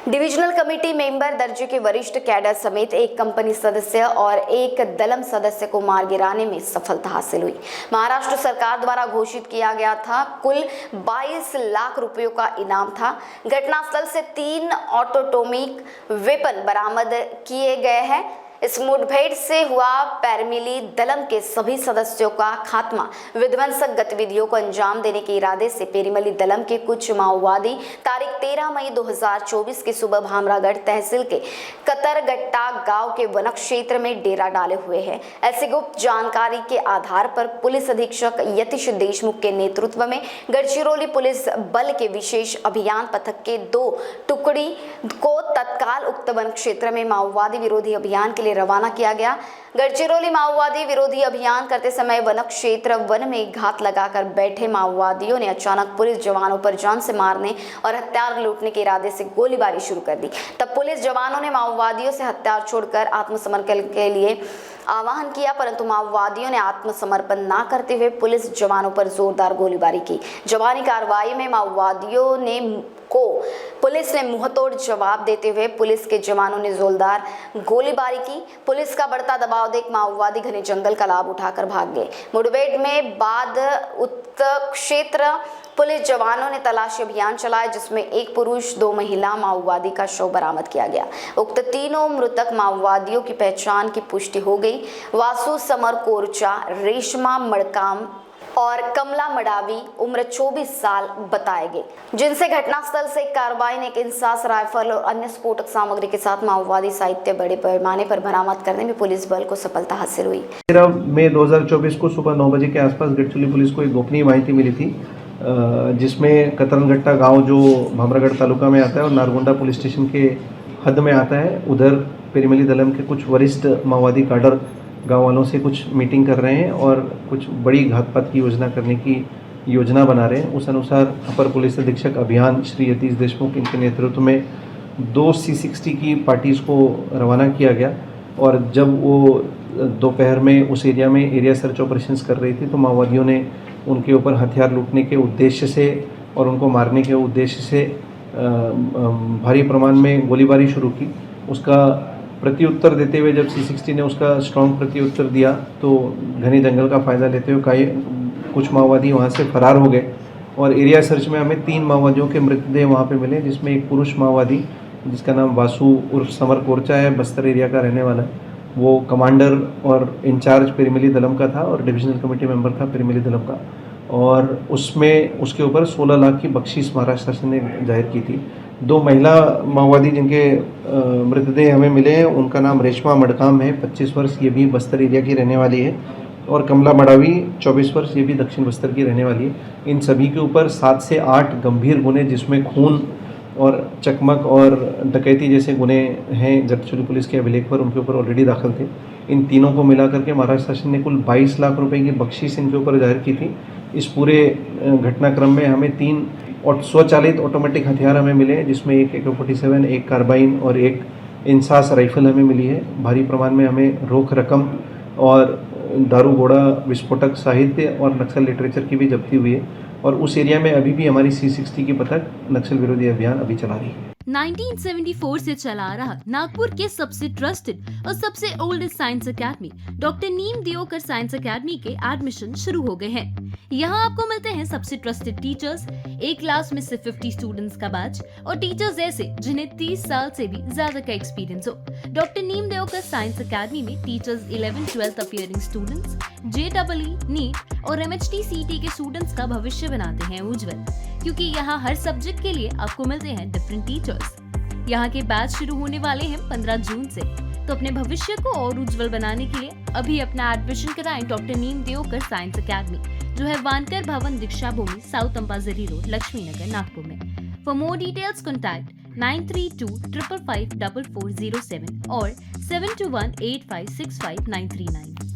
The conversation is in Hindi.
डिविजनल कमेटी मेंबर दर्जे के वरिष्ठ कैडर समेत एक कंपनी सदस्य और एक दलम सदस्य को मार गिराने में सफलता हासिल हुई। महाराष्ट्र सरकार द्वारा घोषित किया गया था कुल 22 लाख रुपयों का इनाम था। घटनास्थल से 3 ऑटोमेटिक वेपन बरामद किए गए हैं। इस मुठभेड़ से हुआ पैरमिली दलम के सभी सदस्यों का खात्मा। विध्वंसक गतिविधियों को अंजाम देने के इरादे से पेरीमली दलम के कुछ माओवादी तारीख 13 मई 2024 की सुबह भामरागढ़ तहसील के कतरगट्टा गांव के वन क्षेत्र में डेरा डाले हुए हैं। ऐसी गुप्त जानकारी के आधार पर पुलिस अधीक्षक यतीश देशमुख के नेतृत्व में गढ़चिरौली पुलिस बल के विशेष अभियान पथक के 2 टुकड़ी को तत्काल उक्त वन क्षेत्र में माओवादी विरोधी अभियान के लिए रवाना किया गया। गढ़चिरौली माओवादी विरोधी अभियान करते समय वन क्षेत्र वन में घात लगाकर बैठे माओवादियों ने अचानक पुलिस जवानों पर जान से मारने और हथियार लूटने के इरादे से गोलीबारी शुरू कर दी। तब पुलिस जवानों ने माओवादियों से हथियार छोड़कर आत्मसमर्पण के लिए आह्वान किया, परंतु माओवादियों ने आत्मसमर्पण न करते हुए पुलिस जवानों पर जोरदार गोलीबारी की। जवानी कार्रवाई में माओवादियों ने पुलिस ने मुंहतोड़ जवाब देते हुए पुलिस के जवानों ने जोरदार गोलीबारी की। पुलिस का बढ़ता दबाव देख माओवादी घने जंगल का लाभ उठाकर भाग गए। मुठभेड़ में बाद उक्त क्षेत्र पुलिस जवानों ने तलाशी अभियान चलाया, जिसमें एक पुरुष 2 महिला माओवादी का शव बरामद किया गया। उक्त तीनों मृतक माओवादियों की पहचान की पुष्टि हो गई। वासु समर कोरचा, रेशमा मड़काम और कमला मडावी उम्र 24 साल बताए गए, जिनसे घटनास्थल से कार्रवाई ने एक इंसास राइफल और अन्य स्फोटक सामग्री के साथ माओवादी साहित्य बड़े पैमाने पर बरामद करने में पुलिस बल को सफलता हासिल हुई। 13 मई 2024 को सुबह 9 बजे के आसपास गढ़चिरौली पुलिस को एक गोपनीय माहिती मिली थी, जिसमें कतरनगट्टा गांव जो भामरागढ़ तालुका में आता है और नारगोंडा पुलिस स्टेशन के हद में आता है, उधर पेरीमली दलम के कुछ वरिष्ठ माओवादी काडर गांव वालों से कुछ मीटिंग कर रहे हैं और कुछ बड़ी घातपात की योजना करने की योजना बना रहे हैं। उस अनुसार अपर पुलिस अधीक्षक अभियान श्री यतीश देशमुख इनके नेतृत्व में 2 C60 की पार्टीज़ को रवाना किया गया। और जब वो दोपहर में उस एरिया में एरिया सर्च ऑपरेशंस कर रही थी, तो माओवादियों ने उनके ऊपर हथियार लूटने के उद्देश्य से और उनको मारने के उद्देश्य से भारी प्रमाण में गोलीबारी शुरू की। उसका प्रत्युत्तर देते हुए जब C60 ने उसका स्ट्रॉन्ग प्रत्युत्तर दिया, तो घने जंगल का फ़ायदा लेते हुए कुछ माओवादी वहाँ से फरार हो गए। और एरिया सर्च में हमें 3 माओवादियों के मृतदेह वहाँ पे मिले, जिसमें एक पुरुष माओवादी जिसका नाम वासु उर्फ समर कोरचा है, बस्तर एरिया का रहने वाला है। वो कमांडर और इंचार्ज पेरीमली दलम का था और डिविजनल कमेटी मेंबर था पेरीमली दलम का। और उसमें उसके ऊपर 16 लाख की बख्शीश महाराष्ट्र शासन ने जाहिर की थी। 2 महिला माओवादी जिनके मृतदेह हमें मिले हैं, उनका नाम रेशमा मड़काम है, 25 वर्ष, ये भी बस्तर एरिया की रहने वाली है, और कमला मडावी 24 वर्ष, ये भी दक्षिण बस्तर की रहने वाली है। इन सभी के ऊपर 7 से 8 गंभीर गुने, जिसमें खून और चकमक और डकैती जैसे गुने हैं, गढ़चिरौली पुलिस के अभिलेख पर उनके ऊपर ऑलरेडी दाखिल थे। इन तीनों को मिला करके महाराष्ट्र शासन ने कुल 22 लाख रुपए की बख्शीश इनके ऊपर जाहिर की थी। इस पूरे घटनाक्रम में हमें 3 स्वचालित ऑटोमेटिक हथियार हमें मिले हैं, जिसमें एक AK-47, एक कार्बाइन और एक इंसास राइफल हमें मिली है। भारी प्रमाण में हमें रोक रकम और दारू गोड़ा, विस्फोटक साहित्य और नक्सल लिटरेचर की भी जब्ती हुई है। और उस एरिया में अभी भी हमारी C60 की पथक नक्सल विरोधी अभियान अभी चला रही है। 1974 से चला आ रहा नागपुर के सबसे ट्रस्टेड और सबसे oldest science academy doctor Neem Deokar science academy के एडमिशन शुरू हो गए हैं। यहाँ आपको मिलते हैं सबसे ट्रस्टेड टीचर्स, एक क्लास में सिर्फ 50 स्टूडेंट्स का बैच, और टीचर्स ऐसे जिन्हें 30 साल से भी ज्यादा का एक्सपीरियंस हो। Doctor Neem Deokar science academy में teachers 11th-12th appearing students, JEE, NEET और MHT CT के स्टूडेंट्स का भविष्य बनाते हैं उज्जवल, क्योंकि यहाँ हर सब्जेक्ट के लिए आपको मिलते हैं डिफरेंट टीचर्स। यहाँ के बैच शुरू होने वाले हैं 15 जून से, तो अपने भविष्य को और उज्जवल बनाने के लिए अभी अपना एडमिशन कराएं doctor Neem Deokar science academy, जो है वानकर भवन, दीक्षा भूमि, साउथ अंपाजरी रोड, लक्ष्मी नगर, नागपुर में। फॉर मोर डिटेल्स कॉन्टैक्ट 9325554407 और 7218565 939।